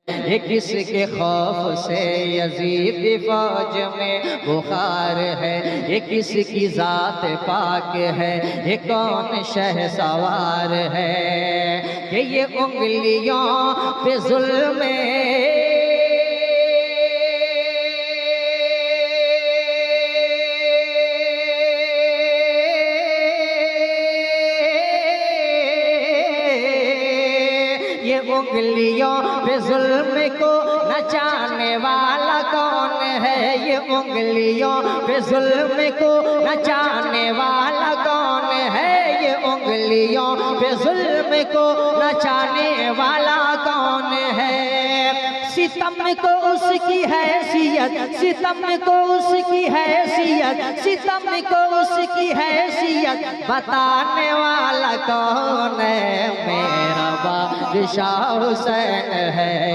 ये किसके खौफ से यजीद फौज में बुखार है, ये किसकी जात पाक है, ये कौन शह सवार है कि ये उंगलियों पे जुल्म ये उंगलियों पे जुल्म को नचाने वाला कौन है, ये उंगलियों पे जुल्म को नचाने वाला कौन है, ये उंगलियों पे जुल्म को नचाने वाला कौन है। सितम को उसकी हैसियत, सितम को उसकी हैसियत, सितम को उसकी हैसियत बताने वाला कौन है, मेरा बादशाह हुसैन है।